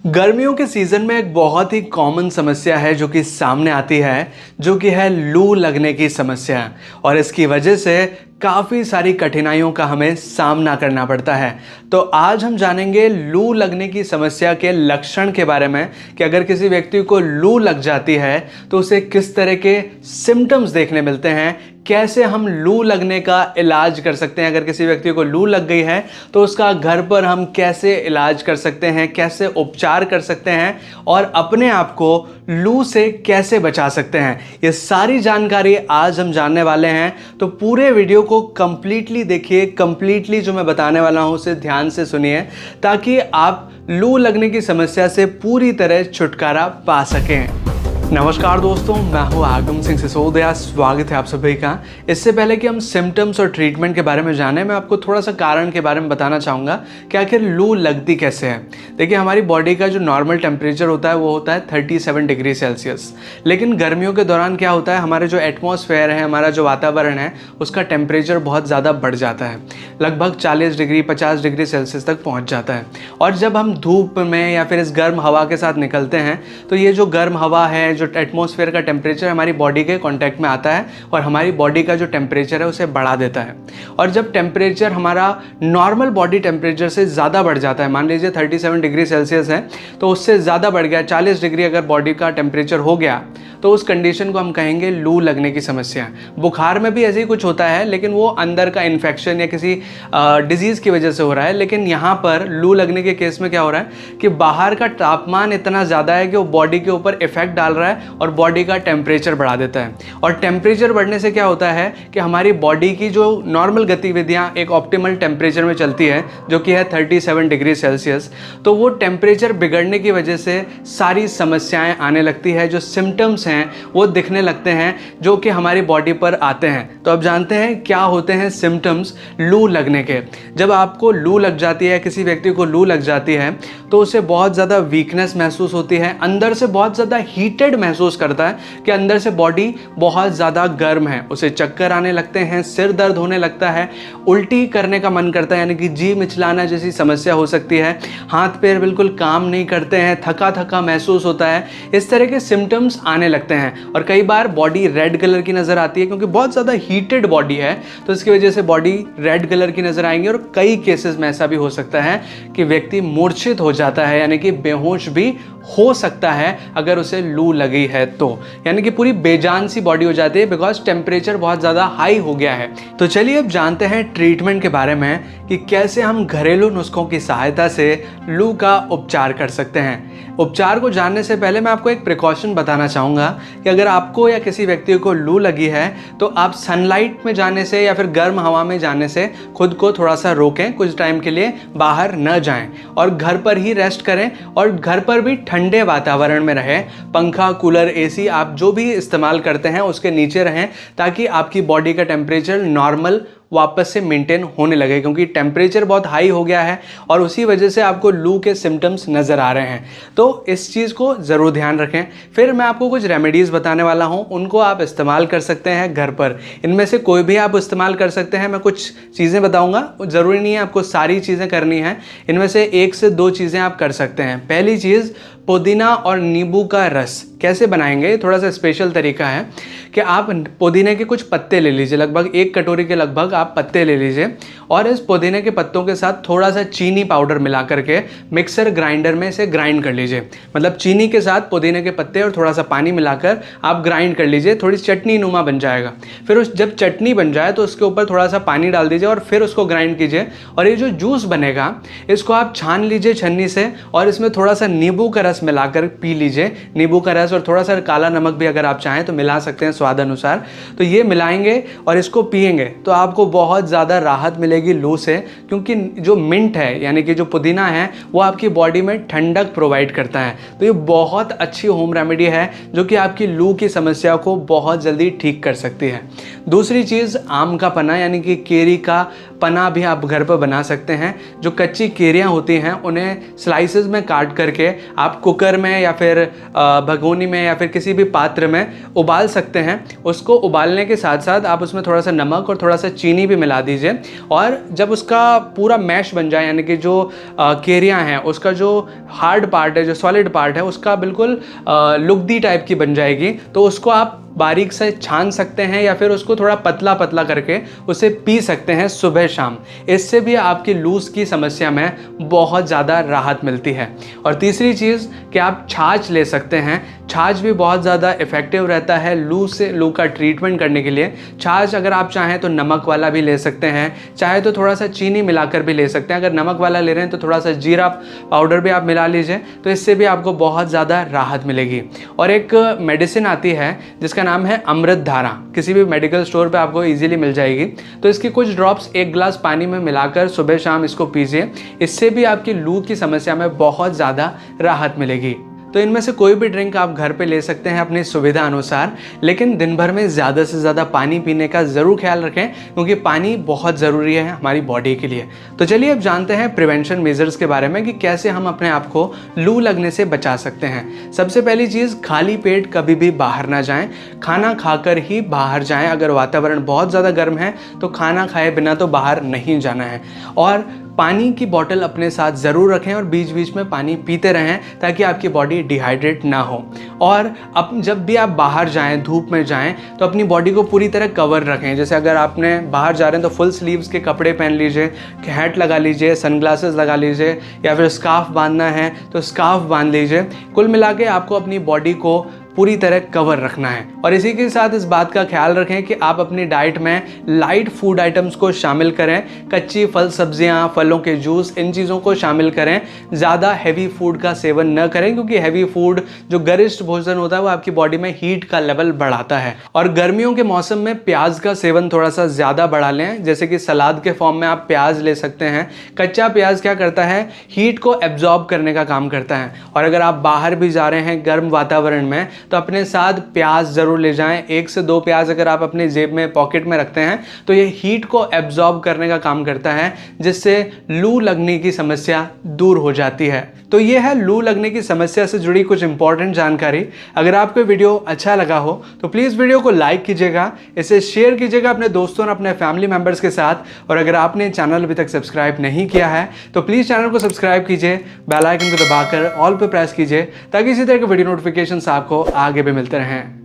गर्मियों के सीज़न में एक बहुत ही कॉमन समस्या है जो कि सामने आती है, जो कि है लू लगने की समस्या। और इसकी वजह से काफ़ी सारी कठिनाइयों का हमें सामना करना पड़ता है। तो आज हम जानेंगे लू लगने की समस्या के लक्षण के बारे में कि अगर किसी व्यक्ति को लू लग जाती है तो उसे किस तरह के सिम्टम्स देखने मिलते हैं, कैसे हम लू लगने का इलाज कर सकते हैं। अगर किसी व्यक्ति को लू लग गई है तो उसका घर पर हम कैसे इलाज कर सकते हैं, कैसे उपचार कर सकते हैं और अपने आप को लू से कैसे बचा सकते हैं, ये सारी जानकारी आज हम जानने वाले हैं। तो पूरे वीडियो को कंप्लीटली देखिए, कंप्लीटली जो मैं बताने वाला हूं उसे ध्यान से सुनिए ताकि आप लू लगने की समस्या से पूरी तरह छुटकारा पा सकें। नमस्कार दोस्तों, मैं हूं आगम सिंह सिसोदिया। स्वागत है आप सभी का। इससे पहले कि हम सिम्टम्स और ट्रीटमेंट के बारे में जानें, मैं आपको थोड़ा सा कारण के बारे में बताना चाहूँगा कि आखिर लू लगती कैसे है। देखिए, हमारी बॉडी का जो नॉर्मल टेम्परेचर होता है वो होता है 37 डिग्री सेल्सियस। लेकिन गर्मियों के दौरान क्या होता है, हमारे जो एटमॉस्फेयर है, हमारा जो वातावरण है, उसका टेम्परेचर बहुत ज़्यादा बढ़ जाता है, लगभग 40 डिग्री 50 डिग्री सेल्सियस तक पहुँच जाता है। और जब हम धूप में या फिर इस गर्म हवा के साथ निकलते हैं तो ये जो गर्म हवा है, जो एटमॉस्फेयर का टेम्परेचर हमारी बॉडी के कांटेक्ट में आता है और हमारी बॉडी का जो टेम्परेचर है उसे बढ़ा देता है। और जब टेम्परेचर हमारा नॉर्मल बॉडी टेम्परेचर से ज़्यादा बढ़ जाता है, मान लीजिए 37 डिग्री सेल्सियस है तो उससे ज़्यादा बढ़ गया, 40 डिग्री अगर बॉडी का टेम्परेचर हो गया तो उस कंडीशन को हम कहेंगे लू लगने की समस्या। बुखार में भी ऐसे ही कुछ होता है, लेकिन वो अंदर का इन्फेक्शन या किसी डिजीज़ की वजह से हो रहा है। लेकिन यहाँ पर लू लगने के केस में क्या हो रहा है कि बाहर का तापमान इतना ज़्यादा है कि वो बॉडी के ऊपर इफेक्ट डाल रहा है और बॉडी का टेम्परेचर बढ़ा देता है। और टेम्परेचर बढ़ने से क्या होता है कि हमारी बॉडी की जो नॉर्मल गतिविधियाँ एक ऑप्टिमल टेम्परेचर में चलती है, जो कि है 37 डिग्री सेल्सियस, तो वो टेम्परेचर बिगड़ने की वजह से सारी समस्याएं आने लगती है। जो सिम्टम्स हैं वो दिखने लगते हैं जो कि हमारी बॉडी पर आते हैं। तो अब जानते हैं क्या होते हैं सिम्टम्स लू लगने के। जब आपको लू लग जाती है, किसी व्यक्ति को लू लग जाती है तो उसे बहुत ज़्यादा वीकनेस महसूस होती है, अंदर से बहुत ज़्यादा हीटेड महसूस करता है कि अंदर से बॉडी बहुत ज़्यादा गर्म है। उसे चक्कर आने लगते हैं, सिर दर्द होने लगता है, उल्टी करने का मन करता है, यानी कि जी मिचलाना जैसी समस्या हो सकती है, हाथ पैर बिल्कुल काम नहीं करते हैं, थका थका महसूस होता है। इस तरह के सिम्टम्स आने लगते हैं। और कई बार बॉडी रेड कलर की नज़र आती है, क्योंकि बहुत ज़्यादा हीटेड बॉडी है तो इसकी वजह से बॉडी रेड कलर की नज़र आएंगी। और कई केसेस में ऐसा भी हो सकता है कि व्यक्ति मूर्छित हो जाता है, यानी कि बेहोश भी हो सकता है अगर उसे लू लगी है तो, यानी कि पूरी बेजान सी बॉडी हो जाती है बिकॉज टेम्परेचर बहुत ज़्यादा हाई हो गया है। तो चलिए अब जानते हैं ट्रीटमेंट के बारे में कि कैसे हम घरेलू नुस्खों की सहायता से लू का उपचार कर सकते हैं। उपचार को जानने से पहले मैं आपको एक प्रिकॉशन बताना चाहूँगा कि अगर आपको या किसी व्यक्ति को लू लगी है तो आप सनलाइट में जाने से या फिर गर्म हवा में जाने से खुद को थोड़ा सा रोकें, कुछ टाइम के लिए बाहर न जाएं और घर पर ही रेस्ट करें। और घर पर भी ठंडे वातावरण में रहें, पंखा, कूलर, एसी आप जो भी इस्तेमाल करते हैं उसके नीचे रहें ताकि आपकी बॉडी का टेम्परेचर नॉर्मल वापस से मेंटेन होने लगे, क्योंकि टेम्परेचर बहुत हाई हो गया है और उसी वजह से आपको लू के सिम्टम्स नज़र आ रहे हैं। तो इस चीज़ को ज़रूर ध्यान रखें। फिर मैं आपको कुछ रेमेडीज़ बताने वाला हूं, उनको आप इस्तेमाल कर सकते हैं घर पर। इनमें से कोई भी आप इस्तेमाल कर सकते हैं। मैं कुछ चीज़ें बताऊंगा, ज़रूरी नहीं है आपको सारी चीज़ें करनी है, इनमें से 1 से 2 चीज़ें आप कर सकते हैं। पहली चीज़, पुदीना और नींबू का रस कैसे बनाएंगे, थोड़ा सा स्पेशल तरीका है कि आप पुदीने के कुछ पत्ते ले लीजिए, लगभग 1 कटोरी के लगभग आप पत्ते ले लीजिए और इस पुदीने के पत्तों के साथ थोड़ा सा चीनी पाउडर मिला करके मिक्सर ग्राइंडर में इसे ग्राइंड कर लीजिए। मतलब चीनी के साथ पुदीने के पत्ते और थोड़ा सा पानी मिलाकर आप ग्राइंड कर लीजिए, थोड़ी चटनी नुमा बन जाएगा। फिर जब चटनी बन जाए तो उसके ऊपर थोड़ा सा पानी डाल दीजिए और फिर उसको ग्राइंड कीजिए। और ये जो जूस बनेगा इसको आप छान लीजिए छन्नी से और इसमें थोड़ा सा नींबू का रस मिलाकर पी लीजिए। नींबू का रस और थोड़ा सा काला नमक भी अगर आप चाहें तो मिला सकते हैं स्वाद अनुसार। तो ये मिलाएंगे और इसको पिएंगे तो आपको बहुत ज़्यादा राहत मिलेगी लू से, क्योंकि जो मिंट है यानी कि जो पुदीना है वो आपकी बॉडी में ठंडक प्रोवाइड करता है। तो ये बहुत अच्छी होम रेमेडी है जो कि आपकी लू की समस्या को बहुत जल्दी ठीक कर सकती है। दूसरी चीज़, आम का पना यानी कि केरी का पना भी आप घर पर बना सकते हैं। जो कच्ची केरियाँ होती हैं उन्हें स्लाइसेस में काट करके आप कुकर में या फिर भगोनी में या फिर किसी भी पात्र में उबाल सकते हैं। उसको उबालने के साथ साथ आप उसमें थोड़ा सा नमक और थोड़ा सा चीनी चीनी भी मिला दीजिए। और जब उसका पूरा मैश बन जाए, यानी कि जो केरियाँ हैं उसका जो हार्ड पार्ट है, जो सॉलिड पार्ट है, उसका बिल्कुल लुगदी टाइप की बन जाएगी, तो उसको आप बारीक से छान सकते हैं या फिर उसको थोड़ा पतला पतला करके उसे पी सकते हैं सुबह शाम। इससे भी आपकी लूज़ की समस्या में बहुत ज़्यादा राहत मिलती है। और तीसरी चीज़ कि आप छाछ ले सकते हैं। छाछ भी बहुत ज़्यादा इफ़ेक्टिव रहता है लू का ट्रीटमेंट करने के लिए। छाछ अगर आप चाहें तो नमक वाला भी ले सकते हैं, चाहे तो थोड़ा सा चीनी मिलाकर भी ले सकते हैं। अगर नमक वाला ले रहे हैं तो थोड़ा सा जीरा पाउडर भी आप मिला लीजिए, तो इससे भी आपको बहुत ज़्यादा राहत मिलेगी। और एक मेडिसिन आती है जिसका नाम है अमृत धारा, किसी भी मेडिकल स्टोर पे आपको इजीली मिल जाएगी। तो इसकी कुछ ड्रॉप्स 1 गिलास पानी में मिलाकर सुबह शाम इसको पीजिए। इससे भी आपकी लू की समस्या में बहुत ज़्यादा राहत मिलेगी। तो इनमें से कोई भी ड्रिंक आप घर पे ले सकते हैं अपनी सुविधा अनुसार, लेकिन दिन भर में ज़्यादा से ज़्यादा पानी पीने का ज़रूर ख्याल रखें, क्योंकि पानी बहुत ज़रूरी है हमारी बॉडी के लिए। तो चलिए अब जानते हैं प्रिवेंशन मेजर्स के बारे में कि कैसे हम अपने आप को लू लगने से बचा सकते हैं। सबसे पहली चीज़, खाली पेट कभी भी बाहर ना जाएं, खाना खाकर ही बाहर जाएं। अगर वातावरण बहुत ज़्यादा गर्म है तो खाना खाए बिना तो बाहर नहीं जाना है। और पानी की बोतल अपने साथ ज़रूर रखें और बीच बीच में पानी पीते रहें, ताकि आपकी बॉडी डिहाइड्रेट ना हो। और अब जब भी आप बाहर जाएं, धूप में जाएं, तो अपनी बॉडी को पूरी तरह कवर रखें। जैसे अगर आपने बाहर जा रहे हैं तो फुल स्लीव्स के कपड़े पहन लीजिए, हैट लगा लीजिए, सनग्लासेस लगा लीजिए, या फिर स्कार्फ बांधना है तो स्कार्फ बांध लीजिए। कुल मिला के आपको अपनी बॉडी को पूरी तरह कवर रखना है। और इसी के साथ इस बात का ख्याल रखें कि आप अपनी डाइट में लाइट फूड आइटम्स को शामिल करें। कच्ची फल सब्जियां, फलों के जूस, इन चीज़ों को शामिल करें। ज़्यादा हैवी फूड का सेवन न करें, क्योंकि हैवी फूड, जो गरिष्ठ भोजन होता है, वो आपकी बॉडी में हीट का लेवल बढ़ाता है। और गर्मियों के मौसम में प्याज का सेवन थोड़ा सा ज़्यादा बढ़ा लें, जैसे कि सलाद के फॉर्म में आप प्याज ले सकते हैं। कच्चा प्याज क्या करता है, हीट को एब्जॉर्ब करने का काम करता है। और अगर आप बाहर भी जा रहे हैं गर्म वातावरण में, तो अपने साथ प्याज ज़रूर ले जाएं। 1 से 2 प्याज अगर आप अपनी जेब में, पॉकेट में रखते हैं, तो ये हीट को एब्जॉर्ब करने का काम करता है, जिससे लू लगने की समस्या दूर हो जाती है। तो ये है लू लगने की समस्या से जुड़ी कुछ इंपॉर्टेंट जानकारी। अगर आपको वीडियो अच्छा लगा हो तो प्लीज़ वीडियो को लाइक कीजिएगा, इसे शेयर कीजिएगा अपने दोस्तों और अपने फैमिली मेम्बर्स के साथ। और अगर आपने चैनल अभी तक सब्सक्राइब नहीं किया है तो प्लीज़ चैनल को सब्सक्राइब कीजिए, बेल आइकन को दबाकर ऑल पे प्रेस कीजिए, ताकि इसी तरह के वीडियो नोटिफिकेशंस आपको आगे भी मिलते रहें।